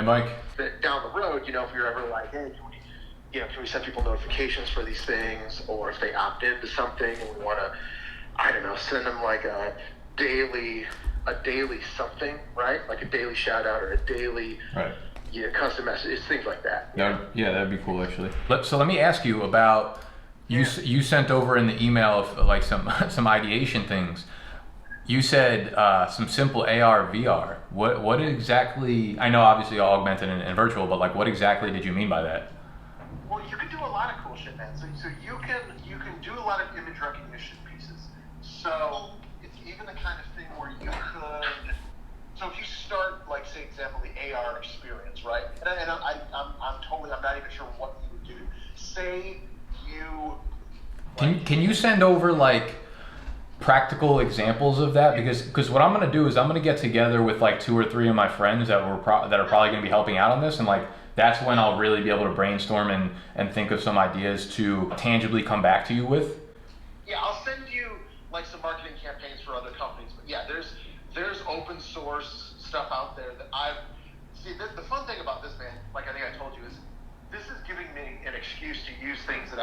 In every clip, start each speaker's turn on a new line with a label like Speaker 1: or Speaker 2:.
Speaker 1: Hey, Mike.
Speaker 2: But down the road, if you're ever like, hey, can we send people notifications for these things, or if they opt into something and we want to, I don't know, send them like a daily something, right? Like a daily shout out or a daily custom message. It's things like that.
Speaker 1: That'd be cool actually. So let me ask you about you sent over in the email of like some ideation things. You said some simple AR VR. What exactly? I know obviously augmented and virtual, but like what exactly did you mean by that?
Speaker 2: Well, you can do a lot of cool shit, man. So you can do a lot of image recognition pieces. So it's even the kind of thing where you could. So if you start, like, say, example, the AR experience, right? And I'm not even sure what you would do. Say you.
Speaker 1: Can you send over like practical examples of that? Because what I'm gonna do is I'm gonna get together with like 2 or 3 of my friends that are probably gonna be helping out on this, and like that's when I'll really be able to brainstorm and think of some ideas to tangibly come back to you with.
Speaker 2: Yeah, I'll send you like some marketing campaigns for other companies, but yeah, there's open source stuff out there that the fun thing about this, man, like I think I told you, is this is giving me an excuse to use things that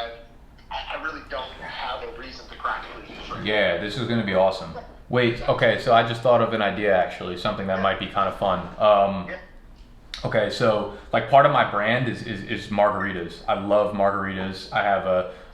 Speaker 2: I really don't have a reason to practically use right now.
Speaker 1: Yeah, this is going to be awesome. Wait, okay, so I just thought of an idea actually, something that might be kind of fun. Okay, so like part of my brand is margaritas. I love margaritas. I have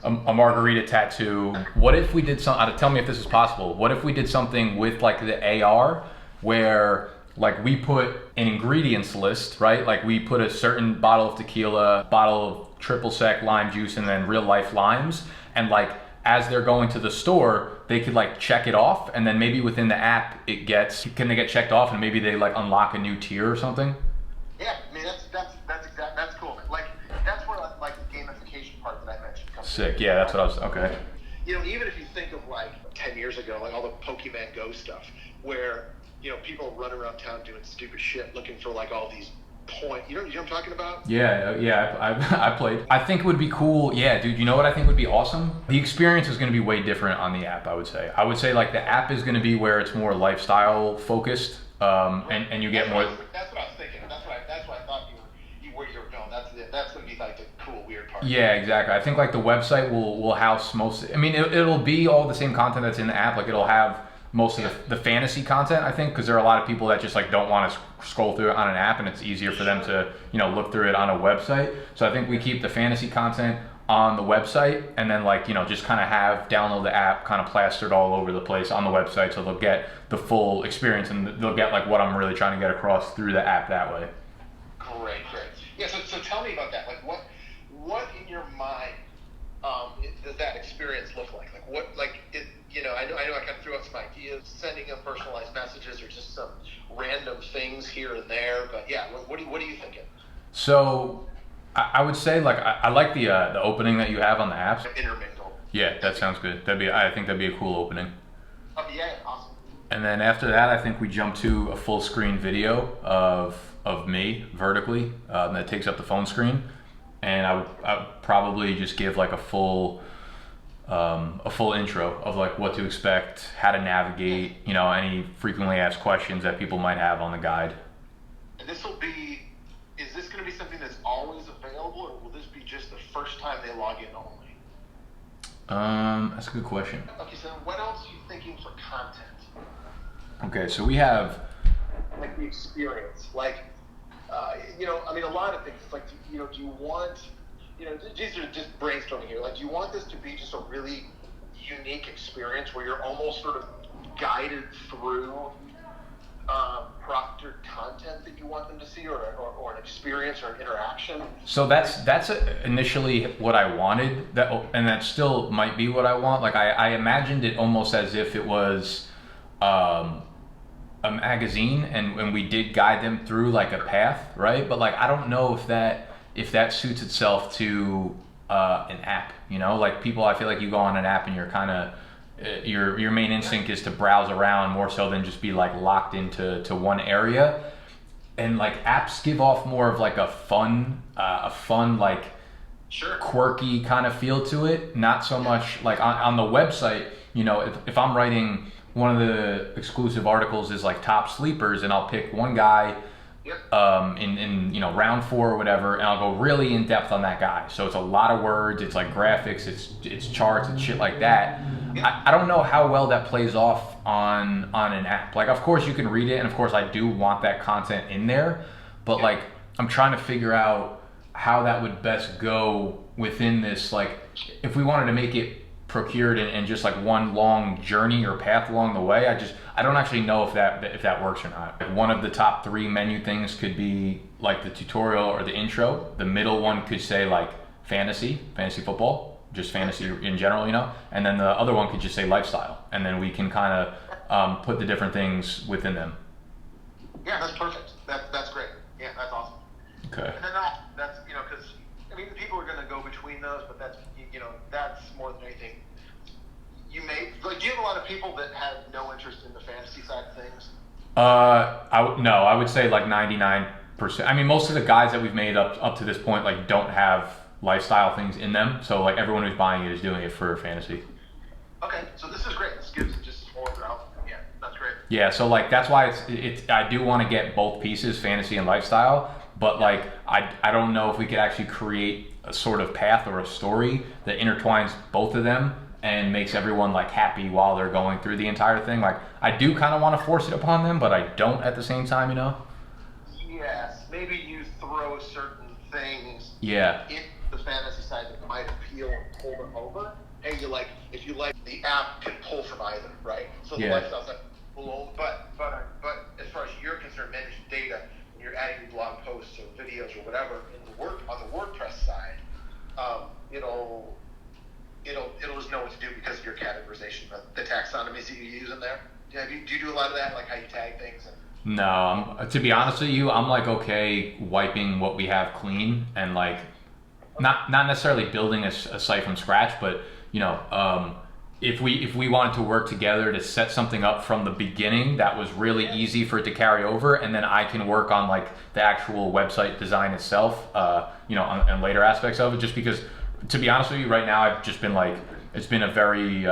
Speaker 1: a margarita tattoo. What if we did tell me if this is possible. What if we did something with like the AR where like we put an ingredients list, right? Like we put a certain bottle of tequila, bottle of triple sec lime juice, and then real life limes. And like as they're going to the store, they could like check it off, and then maybe within the app they get checked off, and maybe they like unlock a new tier or something.
Speaker 2: Yeah, I mean that's cool. Like that's where like the gamification part that I mentioned comes.
Speaker 1: Sick. Yeah, that's what I was. Okay.
Speaker 2: Even if you think of like 10 years ago, like all the Pokemon Go stuff, where people run around town doing stupid shit, looking for like all these points. You know what I'm talking about?
Speaker 1: Yeah. I played. I think it would be cool. Yeah, dude. You know what I think would be awesome? The experience is going to be way different on the app. I would say like the app is going to be where it's more lifestyle focused, and you get more.
Speaker 2: That's what I was thinking. That's what I thought where you were going. That's going to be like the cool weird part.
Speaker 1: Yeah, exactly. I think like the website will house most. I mean, it'll be all the same content that's in the app. Like it'll have most of the fantasy content, I think, because there are a lot of people that just like don't want to scroll through it on an app, and it's easier for them to look through it on a website. So I think we keep the fantasy content on the website, and then like just kind of have download the app kind of plastered all over the place on the website, so they'll get the full experience and they'll get like what I'm really trying to get across through the app that way.
Speaker 2: Great. Yeah, so tell me about that. Like what in your mind does that experience look like? Like what, like it, I know I kind of threw out some ideas, sending them personalized messages or just some random things here and there, but yeah, what are you thinking?
Speaker 1: So I would say like I like the opening that you have on the apps.
Speaker 2: Intermingle.
Speaker 1: Yeah, that sounds good. I think that'd be a cool opening.
Speaker 2: Oh yeah, awesome.
Speaker 1: And then after that, I think we jump to a full screen video of me vertically that takes up the phone screen, and I would probably just give like a full intro of like what to expect, how to navigate, any frequently asked questions that people might have on the guide.
Speaker 2: And is this going to be something that's always available, or will this be just the first time they log in only?
Speaker 1: That's a good question.
Speaker 2: Okay, so what else are you thinking for content?
Speaker 1: Okay, so we have
Speaker 2: like the experience, like I mean a lot of things. It's like do you want these are just brainstorming here. Like, do you want this to be just a really unique experience where you're almost sort of guided through proctored content that you want them to see, or an experience or an interaction?
Speaker 1: So that's initially what I wanted, and that still might be what I want. Like I imagined it almost as if it was a magazine, and we did guide them through like a path, right? But like I don't know if that suits itself to an app, like people, I feel like you go on an app and you're kind of your main instinct is to browse around more so than just be like locked into one area. And like apps give off more of like a fun like
Speaker 2: sure,
Speaker 1: quirky kind of feel to it, not so much like on the website. If I'm writing, one of the exclusive articles is like top sleepers, and I'll pick one guy in round 4 or whatever, and I'll go really in depth on that guy. So it's a lot of words, it's like graphics, it's charts and shit like that. I don't know how well that plays off on an app. Like, of course you can read it, and of course I do want that content in there, but like I'm trying to figure out how that would best go within this. Like, if we wanted to make it procured and just like one long journey or path along the way, I don't actually know if that works or not. One of the top 3 menu things could be like the tutorial or the intro. The middle one could say like fantasy football, just fantasy in general, and then the other one could just say lifestyle, and then we can kind of put the different things within them.
Speaker 2: Yeah, that's perfect. That's great. Yeah, that's awesome.
Speaker 1: Okay.
Speaker 2: And then that's because people are going to go between those, but that's that's more than anything. Do you have a lot of people that have no interest in the fantasy side of things?
Speaker 1: I would say like 99%. I mean, most of the guides that we've made up to this point like don't have lifestyle things in them. So like everyone who's buying it is doing it for fantasy.
Speaker 2: Okay, so this is great. This gives it just more out. Yeah, that's great.
Speaker 1: Yeah, so like that's why it's I do want to get both pieces, fantasy and lifestyle, but like I don't know if we could actually create a sort of path or a story that intertwines both of them and makes everyone like happy while they're going through the entire thing. Like, I do kind of want to force it upon them, but I don't at the same time,
Speaker 2: Yes, maybe you throw certain things
Speaker 1: in
Speaker 2: the fantasy side that might appeal and pull them over. Hey, if you like, the app can pull from either, right? So the lifestyle's like, but as far as you're concerned, managing data, when you're adding blog posts or videos or whatever on the WordPress side, it'll just know what to do because of your categorization, the taxonomies that you use in there. Do you do a lot of that, like how you tag things?
Speaker 1: No, to be honest with you, I'm like okay wiping what we have clean and like not necessarily building a site from scratch, but if we wanted to work together to set something up from the beginning that was really easy for it to carry over, and then I can work on like the actual website design itself, and later aspects of it, just because, to be honest with you, right now I've just been like, it's been a very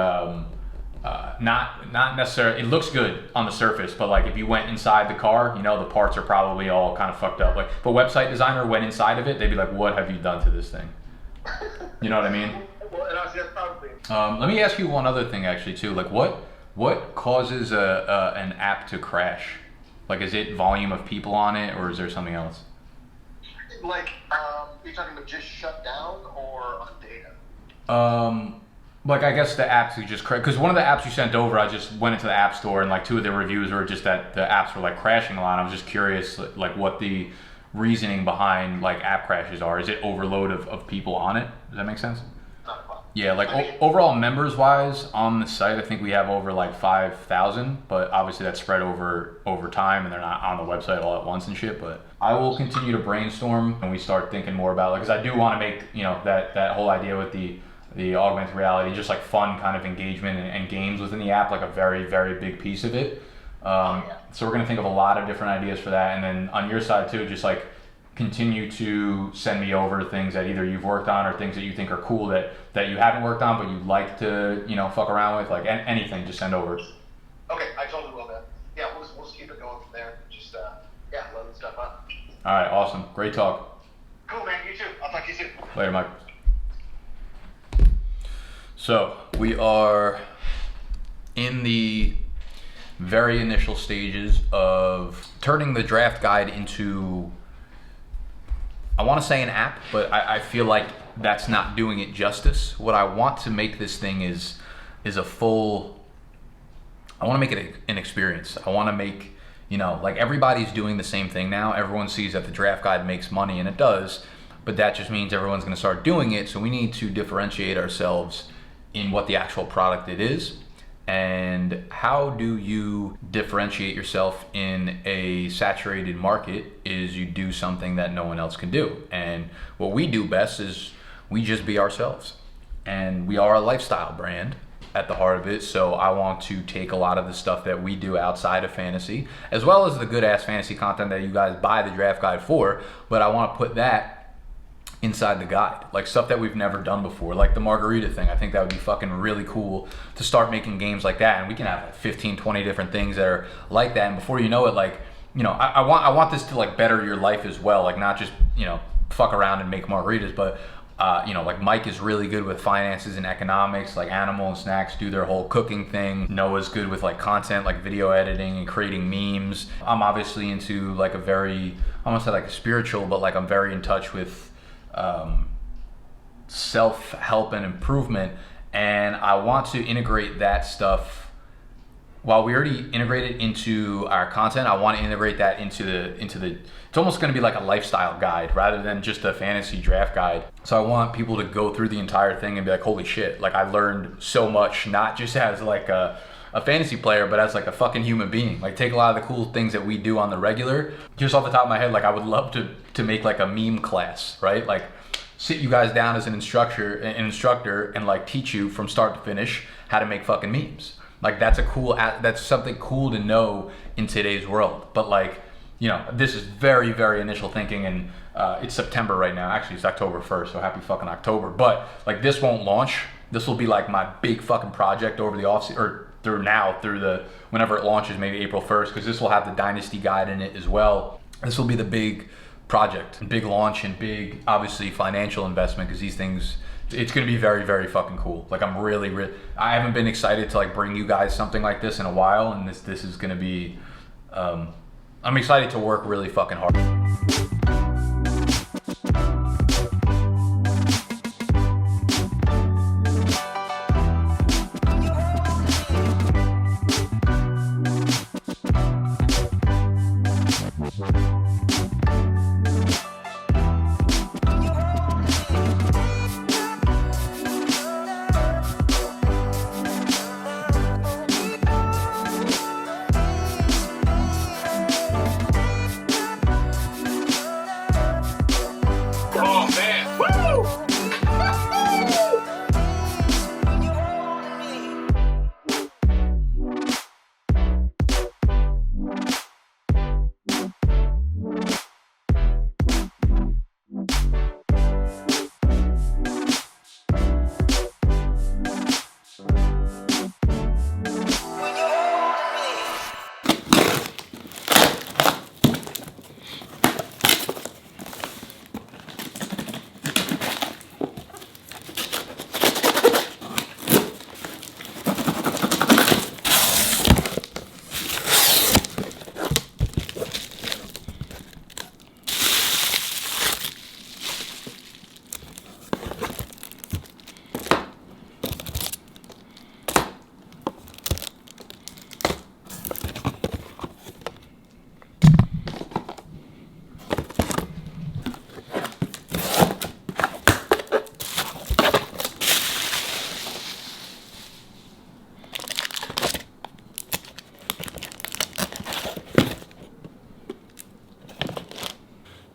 Speaker 1: not necessarily, it looks good on the surface, but like if you went inside the car, the parts are probably all kind of fucked up. Like, if a website designer went inside of it, they'd be like, what have you done to this thing? You know what I mean?
Speaker 2: Well, and that's probably.
Speaker 1: Let me ask you one other thing actually too. Like, what causes an app to crash? Like, is it volume of people on it, or is there something else?
Speaker 2: Like, you're talking about just shut down or on data?
Speaker 1: Like, I guess the apps you just because one of the apps you sent over, I just went into the app store and like 2 of the reviews were just that the apps were like crashing a lot. I was just curious like what the reasoning behind like app crashes are. Is it overload of people on it? Does that make sense?
Speaker 2: Not a problem.
Speaker 1: Yeah, like overall members wise on the site, I think we have over like 5,000, but obviously that's spread over time and they're not on the website all at once and shit. But I will continue to brainstorm and we start thinking more about it, because I do want to make that whole idea with the augmented reality, just like fun kind of engagement and games within the app, like a very, very big piece of it. So we're going to think of a lot of different ideas for that. And then on your side too, just like continue to send me over things that either you've worked on or things that you think are cool that you haven't worked on but you'd like to fuck around with, like anything, just send over.
Speaker 2: Okay, I totally will, man. Yeah, we'll just keep it going from there. Just loading stuff up.
Speaker 1: All right, awesome, great talk.
Speaker 2: Cool, man. You too. I'll talk to you soon.
Speaker 1: Later, Mike. So we are in the very initial stages of turning the draft guide into, I want to say an app, but I feel like that's not doing it justice. What I want to make this thing is a full, I want to make it an experience. I want to make, like everybody's doing the same thing now. Everyone sees that the draft guide makes money, and it does, but that just means everyone's going to start doing it. So we need to differentiate ourselves in what the actual product it is. And how do you differentiate yourself in a saturated market is you do something that no one else can do. And what we do best is we just be ourselves. And we are a lifestyle brand at the heart of it. So I want to take a lot of the stuff that we do outside of fantasy, as well as the good ass fantasy content that you guys buy the draft guide for, but I want to put that inside the guide, like stuff that we've never done before, like the margarita thing. I think that would be fucking really cool to start making games like that, and we can have like 15, 20 different things that are like that, and before you know it, like you know, I want this to like better your life as well, like not just, you know, fuck around and make margaritas, but you know, like Mike is really good with finances and economics, like Animal and Snacks do their whole cooking thing. Noah's good with like content, like video editing and creating memes. I'm obviously into like a very, I almost say like spiritual, but like I'm very in touch with self-help and improvement. And I want to integrate that stuff. While we already integrate it into our content, I want to integrate that into the, it's almost going to be like a lifestyle guide rather than just a fantasy draft guide. So I want people to go through the entire thing and be like, holy shit, like I learned so much, not just as like a fantasy player, but as like a fucking human being. Like take a lot of the cool things that we do on the regular. Just off the top of my head, like I would love to make like a meme class, right? Like sit you guys down as an instructor and like teach you from start to finish how to make fucking memes. Like that's something cool to know in today's world. But like, you know, this is very, very initial thinking, and it's September right now. Actually, it's October 1st, so happy fucking October. But like this won't launch. This will be like my big fucking project over the off or through the whenever it launches, maybe April 1st, because this will have the Dynasty guide in it as well. This will be the big project and big launch and big, obviously, financial investment, because these things, it's going to be very, very fucking cool. Like I'm really, I haven't been excited to like bring you guys something like this in a while, and this is going to be, I'm excited to work really fucking hard.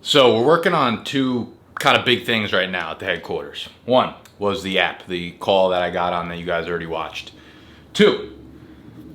Speaker 1: So we're working on two kind of big things right now at the headquarters. One was the app, the call that I got on that you guys already watched. Two,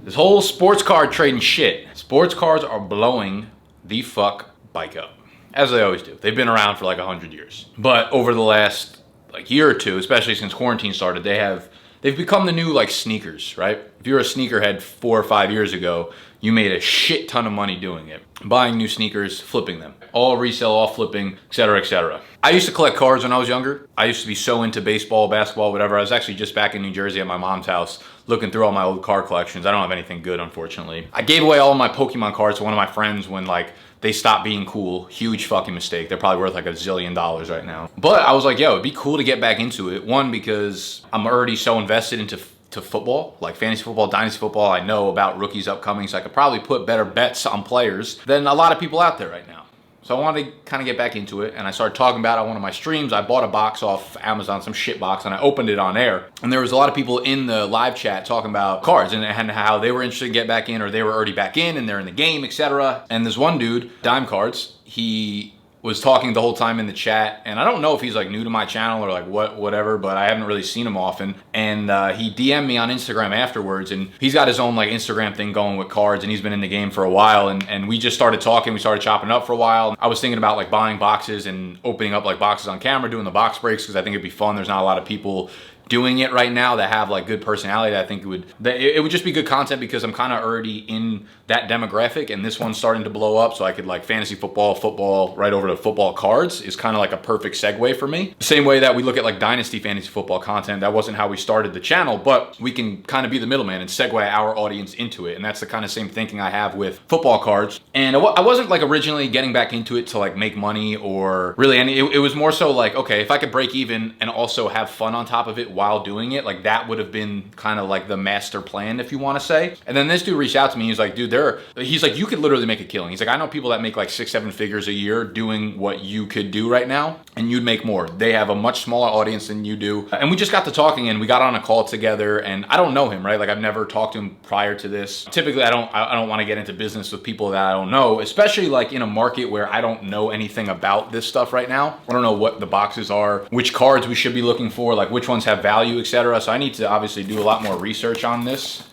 Speaker 1: this whole sports card trading shit. Sports cards are blowing the fuck bike up, as they always do. They've been around for like 100 years. But over the last like year or two, especially since quarantine started, they've become the new like sneakers, right? If you're a sneakerhead 4 or 5 years ago, you made a shit ton of money doing it. Buying new sneakers, flipping them. All resale, all flipping, etc., etc. I used to collect cards when I was younger. I used to be so into baseball, basketball, whatever. I was actually just back in New Jersey at my mom's house looking through all my old card collections. I don't have anything good, unfortunately. I gave away all my Pokemon cards to one of my friends when like they stopped being cool. Huge fucking mistake. They're probably worth like $1 zillion right now. But I was like, yo, it'd be cool to get back into it. One, because I'm already so invested into football, like fantasy football, dynasty football. I know about rookies upcoming, so I could probably put better bets on players than a lot of people out there right now. So I wanted to kind of get back into it, and I started talking about it on one of my streams. I bought a box off Amazon, some shit box, and I opened it on air. And there was a lot of people in the live chat talking about cards and how they were interested to get back in, or they were already back in and they're in the game, etc. And this one dude, Dime Cards, he was talking the whole time in the chat, and I don't know if he's like new to my channel or like whatever, but I haven't really seen him often. And he DM'd me on Instagram afterwards, and he's got his own like Instagram thing going with cards, and he's been in the game for a while. And we just started talking. We started chopping up for a while. I was thinking about like buying boxes and opening up like boxes on camera, doing the box breaks, because I think it'd be fun. There's not a lot of people doing it right now that have like good personality. I think it would just be good content because I'm kind of already in that demographic, and this one's starting to blow up, so I could like fantasy football right over to football cards is kind of like a perfect segue for me. Same way that we look at like dynasty fantasy football content, that wasn't how we started the channel, but we can kind of be the middleman and segue our audience into it. And that's the kind of same thinking I have with football cards. And I wasn't like originally getting back into it to like make money or really any, it was more so like, okay, if I could break even and also have fun on top of it while doing it, like that would have been kind of like the master plan, if you want to say. And then this dude reached out to me. He's like, dude, he's like, you could literally make a killing. He's like, I know people that make like 6-7 figures a year doing what you could do right now, and you'd make more. They have a much smaller audience than you do. And we just got to talking, and we got on a call together, and I don't know him, right? Like I've never talked to him prior to this. Typically I don't want to get into business with people that I don't know, especially like in a market where I don't know anything about this stuff right now. I don't know what the boxes are, which cards we should be looking for, like which ones have value, etc. So I need to obviously do a lot more research on this.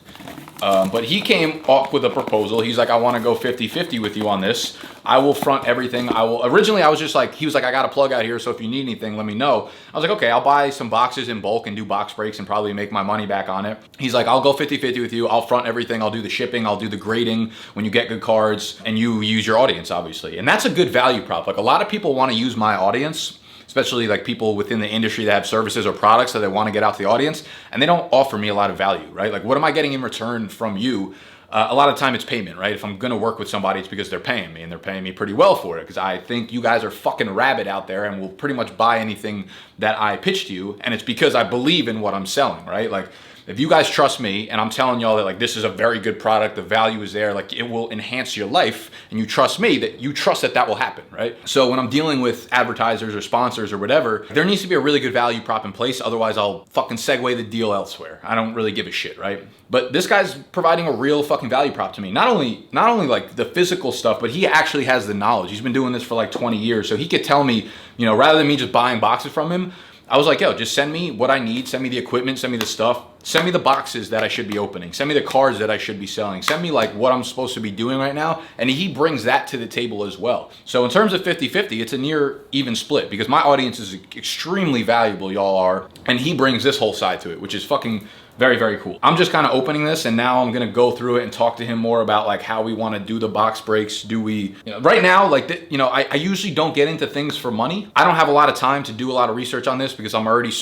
Speaker 1: But he came up with a proposal. He's like, I want to go 50-50 with you on this. I will front everything. Originally I was just like, he was like, I got a plug out here, so if you need anything, let me know. I was like, okay, I'll buy some boxes in bulk and do box breaks and probably make my money back on it. He's like, I'll go 50-50 with you. I'll front everything. I'll do the shipping. I'll do the grading when you get good cards, and you use your audience, obviously. And that's a good value prop. Like a lot of people want to use my audience, especially like people within the industry that have services or products that they want to get out to the audience, and they don't offer me a lot of value, right? Like what am I getting in return from you? A lot of time it's payment, right? If I'm gonna work with somebody, it's because they're paying me, and they're paying me pretty well for it, because I think you guys are fucking rabid out there and will pretty much buy anything that I pitch to you, and it's because I believe in what I'm selling, right? Like if you guys trust me and I'm telling y'all that like this is a very good product, the value is there, like it will enhance your life, and you trust me, that you trust that will happen, right? So when I'm dealing with advertisers or sponsors or whatever, there needs to be a really good value prop in place. Otherwise I'll fucking segue the deal elsewhere. I don't really give a shit, right? But this guy's providing a real fucking value prop to me. Not only like the physical stuff, but he actually has the knowledge. He's been doing this for like 20 years. So he could tell me, you know, rather than me just buying boxes from him, I was like, yo, just send me what I need, send me the equipment, send me the stuff, send me the boxes that I should be opening, send me the cards that I should be selling, send me like what I'm supposed to be doing right now. And he brings that to the table as well. So in terms of 50-50, it's a near even split, because my audience is extremely valuable, y'all are, and he brings this whole side to it, which is fucking very, very cool. I'm just kind of opening this, and now I'm gonna go through it and talk to him more about like how we want to do the box breaks. Do we, you know, right now, like, I usually don't get into things for money. I don't have a lot of time to do a lot of research on this because I'm already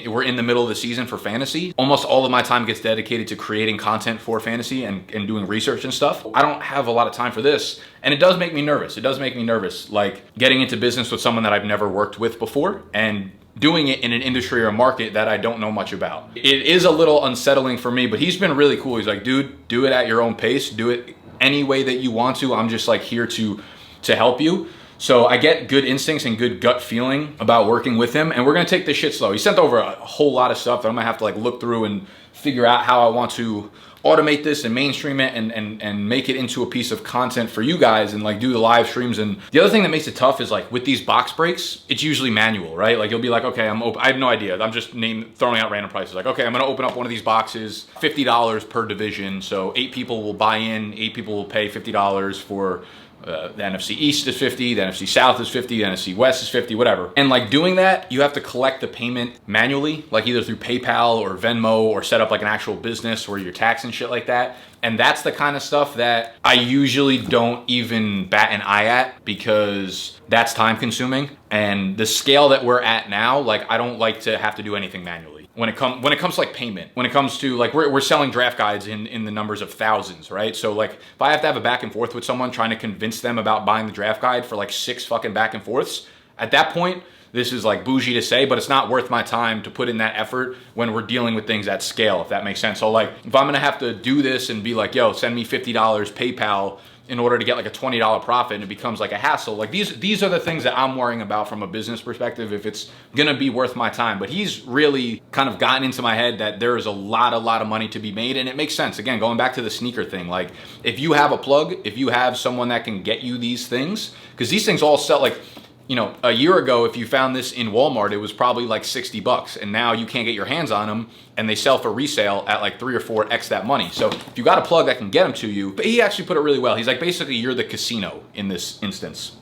Speaker 1: we're in the middle of the season for fantasy. Almost all of my time gets dedicated to creating content for fantasy and doing research and stuff. I don't have a lot of time for this, and it does make me nervous. It does make me nervous, like getting into business with someone that I've never worked with before and doing it in an industry or a market that I don't know much about. It is a little unsettling for me, but he's been really cool. He's like, dude, do it at your own pace. Do it any way that you want to. I'm just like here to help you. So I get good instincts and good gut feeling about working with him, and we're gonna take this shit slow. He sent over a whole lot of stuff that I'm gonna have to like look through and figure out how I want to automate this and mainstream it and make it into a piece of content for you guys and like do the live streams. And the other thing that makes it tough is like with these box breaks, it's usually manual, right? Like you'll be like, okay, I have no idea. I'm just throwing out random prices. Like, okay, I'm gonna open up one of these boxes, $50 per division. So 8 people will buy in, 8 people will pay $50 for the NFC East is 50, the NFC South is 50, the NFC West is 50, whatever. And like doing that, you have to collect the payment manually, like either through PayPal or Venmo, or set up like an actual business where you're taxed and shit like that. And that's the kind of stuff that I usually don't even bat an eye at, because that's time consuming. And the scale that we're at now, like I don't like to have to do anything manually. When it comes to like payment, when it comes to like we're selling draft guides in the numbers of thousands, right? So like if I have to have a back and forth with someone trying to convince them about buying the draft guide for like 6 fucking back and forths, at that point, this is like bougie to say, but it's not worth my time to put in that effort when we're dealing with things at scale, if that makes sense. So like if I'm gonna have to do this and be like, yo, send me $50 PayPal in order to get like a $20 profit, and it becomes like a hassle. Like these are the things that I'm worrying about from a business perspective, if it's gonna be worth my time. But he's really kind of gotten into my head that there is a lot of money to be made, and it makes sense. Again, going back to the sneaker thing, like if you have a plug, if you have someone that can get you these things, because these things all sell like, you know, a year ago, if you found this in Walmart, it was probably like $60, and now you can't get your hands on them, and they sell for resale at like 3 or 4x that money. So if you got a plug that can get them to you, but he actually put it really well. He's like, basically, you're the casino in this instance.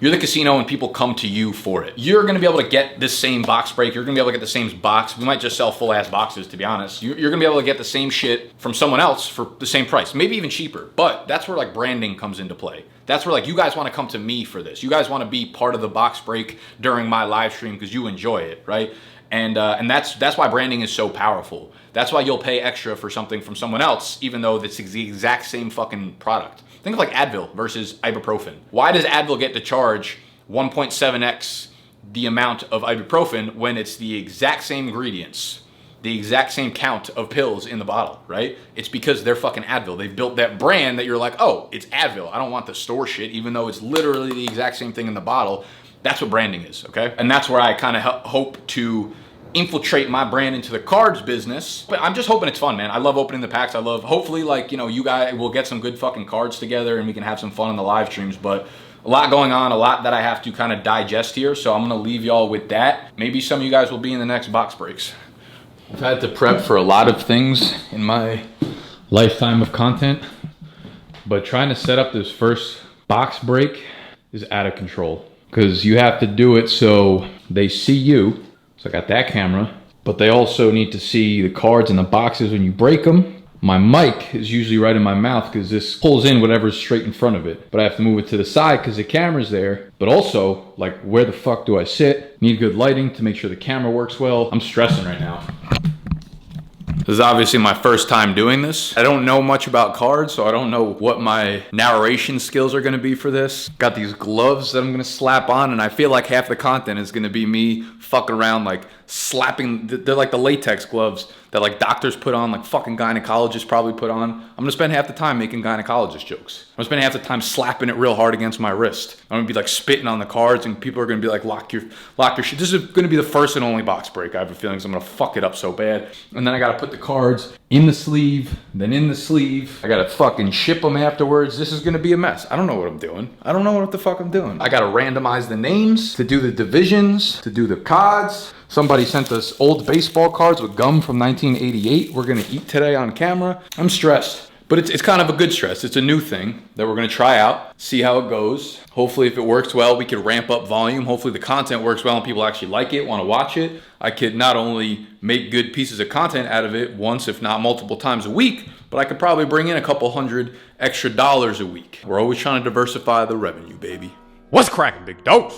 Speaker 3: You're the casino and people come to you for it. You're gonna be able to get this same box break. You're gonna be able to get the same box. We might just sell full ass boxes, to be honest. You're gonna be able to get the same shit from someone else for the same price, maybe even cheaper. But that's where like branding comes into play. That's where like you guys wanna come to me for this. You guys wanna be part of the box break during my live stream because you enjoy it, right? And that's why branding is so powerful. That's why you'll pay extra for something from someone else, even though it's the exact same fucking product. Think of like Advil versus ibuprofen. Why does Advil get to charge 1.7x the amount of ibuprofen when it's the exact same ingredients, the exact same count of pills in the bottle, right? It's because they're fucking Advil. They've built that brand that you're like, oh, it's Advil. I don't want the store shit, even though it's literally the exact same thing in the bottle. That's what branding is, okay? And that's where I kind of hope to infiltrate my brand into the cards business. But I'm just hoping it's fun, man. I love opening the packs. I love, hopefully, like, you know, you guys will get some good fucking cards together and we can have some fun in the live streams. But a lot going on, a lot that I have to kind of digest here. So I'm gonna leave y'all with that. Maybe some of you guys will be in the next box breaks. I've had to prep for a lot of things in my lifetime of content, but trying to set up this first box break is out of control. Because you have to do it so they see you. So I got that camera, but they also need to see the cards and the boxes when you break them. My mic is usually right in my mouth because this pulls in whatever's straight in front of it. But I have to move it to the side because the camera's there. But also, like, where the fuck do I sit? Need good lighting to make sure the camera works well. I'm stressing right now. This is obviously my first time doing this. I don't know much about cards, so I don't know what my narration skills are gonna be for this. Got these gloves that I'm gonna slap on, and I feel like half the content is gonna be me fucking around, like slapping, they're like the latex gloves that like doctors put on, like fucking gynecologists probably put on. I'm gonna spend half the time making gynecologist jokes. I'm gonna spend half the time slapping it real hard against my wrist. I'm gonna be like spitting on the cards and people are gonna be like, lock your shit. This is gonna be the first and only box break. I have a feeling I'm gonna fuck it up so bad. And then I gotta put the cards in the sleeve, then in the sleeve. I gotta fucking ship them afterwards. This is gonna be a mess. I don't know what I'm doing. I don't know what the fuck I'm doing. I gotta randomize the names, to do the divisions, to do the cards. Somebody sent us old baseball cards with gum from 1988. We're gonna eat today on camera. I'm stressed, but it's kind of a good stress. It's a new thing that we're gonna try out, see how it goes. Hopefully if it works well, we could ramp up volume. Hopefully the content works well and people actually like it, wanna watch it. I could not only make good pieces of content out of it once, if not multiple times a week, but I could probably bring in a couple $100 extra a week. We're always trying to diversify the revenue, baby. What's cracking, big dogs?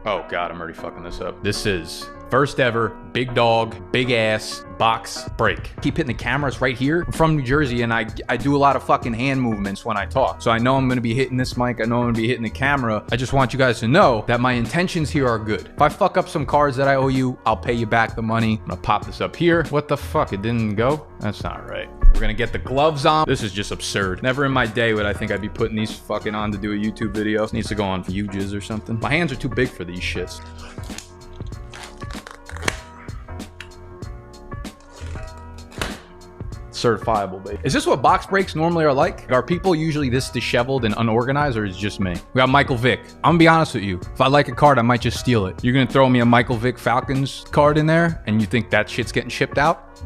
Speaker 3: Oh God, I'm already fucking this up. This is first ever big dog, big ass box break. Keep hitting the cameras right here. I'm from New Jersey and I do a lot of fucking hand movements when I talk. So I know I'm gonna be hitting this mic. I know I'm gonna be hitting the camera. I just want you guys to know that my intentions here are good. If I fuck up some cards that I owe you, I'll pay you back the money. I'm gonna pop this up here. What the fuck? It didn't go? That's not right. We're gonna get the gloves on. This is just absurd. Never in my day would I think I'd be putting these fucking on to do a YouTube video. This needs to go on UJIS or something. My hands are too big for these shits. Certifiable, baby. Is this what box breaks normally are like? Are people usually this disheveled and unorganized, or is it just me? We got Michael Vick. I'm gonna be honest with you. If I like a card, I might just steal it. You're gonna throw me a Michael Vick Falcons card in there, and you think that shit's getting shipped out?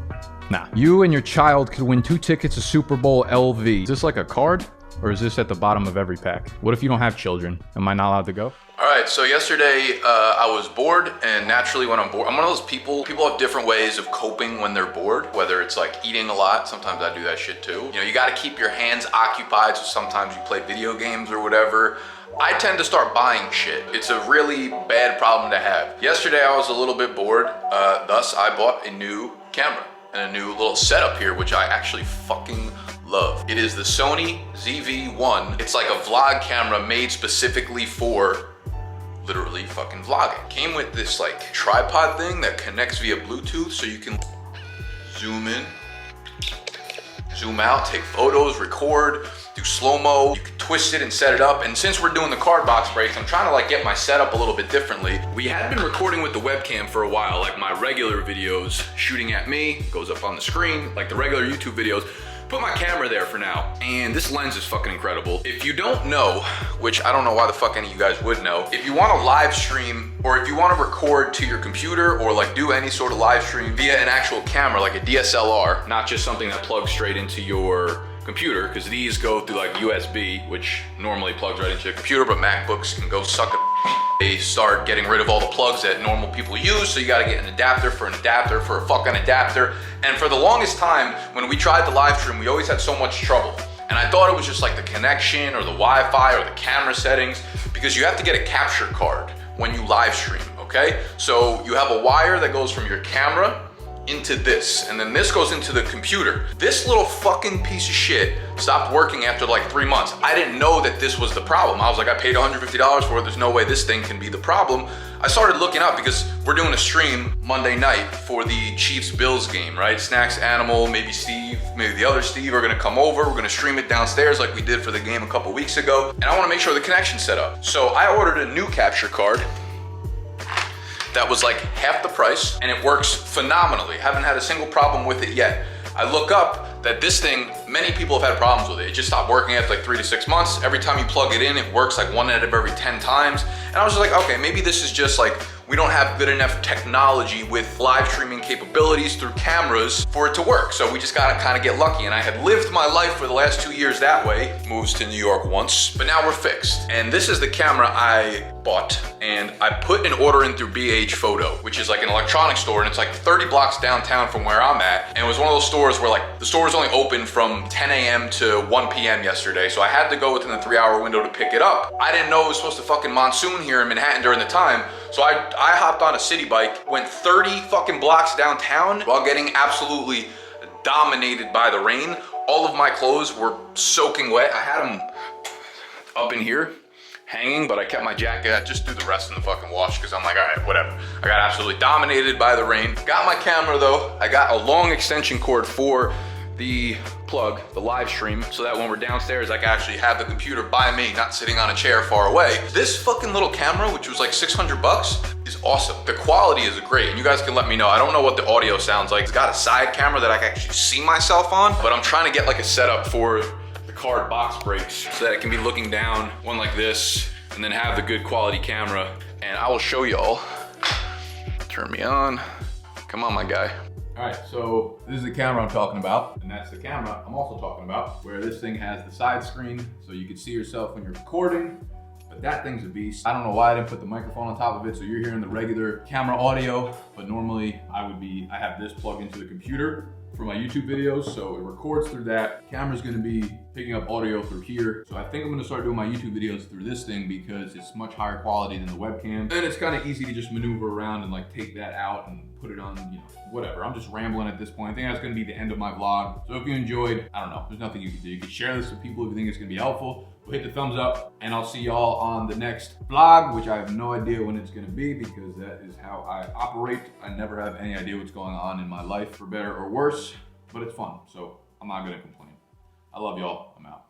Speaker 3: Nah. You and your child could win 2 tickets to Super Bowl LV. Is this like a card, or is this at the bottom of every pack? What if you don't have children? Am I not allowed to go? All right, so yesterday I was bored, and naturally when I'm bored, I'm one of those people have different ways of coping when they're bored, whether it's like eating a lot. Sometimes I do that shit too. You know, you gotta keep your hands occupied, so sometimes you play video games or whatever. I tend to start buying shit. It's a really bad problem to have. Yesterday I was a little bit bored, thus I bought a new camera and a new little setup here, which I actually fucking love. It is the Sony ZV-1. It's like a vlog camera made specifically for literally fucking vlogging. Came with this like tripod thing that connects via Bluetooth, so you can zoom in, zoom out, take photos, record, do slow-mo. You can twist it and set it up. And since we're doing the card box breaks, I'm trying to like get my setup a little bit differently. We had been recording with the webcam for a while, like my regular videos shooting at me, goes up on the screen, like the regular YouTube videos. Put my camera there for now, and this lens is fucking incredible. If you don't know, which I don't know why the fuck any of you guys would know, if you want to live stream, or if you want to record to your computer, or like do any sort of live stream via an actual camera, like a DSLR, not just something that plugs straight into your computer, because these go through like USB, which normally plugs right into your computer, but MacBooks can go suck a. They start getting rid of all the plugs that normal people use, so you gotta get an adapter for a fucking adapter. And for the longest time, when we tried the live stream, we always had so much trouble. And I thought it was just like the connection or the Wi-Fi or the camera settings, because you have to get a capture card when you live stream, okay? So you have a wire that goes from your camera into this, and then this goes into the computer. This little fucking piece of shit stopped working after like 3 months. I didn't know that this was the problem. I was like, I paid $150 for it. There's no way this thing can be the problem. I started looking up because we're doing a stream Monday night for the Chiefs-Bills game, right? Snacks, Animal, maybe Steve, maybe the other Steve are gonna come over. We're gonna stream it downstairs like we did for the game a couple weeks ago. And I wanna make sure the connection's set up. So I ordered a new capture card that was like half the price, and it works phenomenally. Haven't had a single problem with it yet. I look up that this thing, many people have had problems with it. It just stopped working after like 3 to 6 months. Every time you plug it in, it works like 1 out of every 10 times. And I was just like, okay, maybe this is just like, we don't have good enough technology with live streaming capabilities through cameras for it to work. So we just gotta kind of get lucky. And I had lived my life for the last 2 years that way. Moves to New York once, but now we're fixed. And this is the camera I bought, and I put an order in through BH Photo, which is like an electronics store, and it's like 30 blocks downtown from where I'm at. And it was one of those stores where like the store was only open from 10 a.m. to 1 p.m. yesterday. So I had to go within the 3-hour window to pick it up. I didn't know it was supposed to fucking monsoon here in Manhattan during the time. So I hopped on a city bike, went 30 fucking blocks downtown while getting absolutely dominated by the rain. All of my clothes were soaking wet. I had them up in here hanging, but I kept my jacket. I just threw the rest in the fucking wash because I'm like, all right, whatever. I got absolutely dominated by the rain. Got my camera though. I got a long extension cord for the plug, the live stream, so that when we're downstairs, I can actually have the computer by me, not sitting on a chair far away. This fucking little camera, which was like 600 bucks, is awesome. The quality is great, and you guys can let me know. I don't know what the audio sounds like. It's got a side camera that I can actually see myself on, but I'm trying to get like a setup for the card box breaks so that it can be looking down, one like this, and then have the good quality camera. And I will show y'all. Turn me on. Come on, my guy.
Speaker 1: All right, so this is the camera I'm talking about, and that's the camera I'm also talking about, where this thing has the side screen so you can see yourself when you're recording, but that thing's a beast. I don't know why I didn't put the microphone on top of it, so you're hearing the regular camera audio, but normally I have this plugged into the computer for my YouTube videos, so it records through that. Camera's gonna be picking up audio through here. So I think I'm gonna start doing my YouTube videos through this thing because it's much higher quality than the webcam. And it's kind of easy to just maneuver around and like take that out and put it on, you know, whatever. I'm just rambling at this point. I think that's gonna be the end of my vlog. So if you enjoyed, I don't know, there's nothing you can do. You can share this with people if you think it's gonna be helpful. Hit the thumbs up, and I'll see y'all on the next vlog, which I have no idea when it's gonna be because that is how I operate. I never have any idea what's going on in my life, for better or worse, but it's fun, so I'm not gonna complain. I love y'all, I'm out.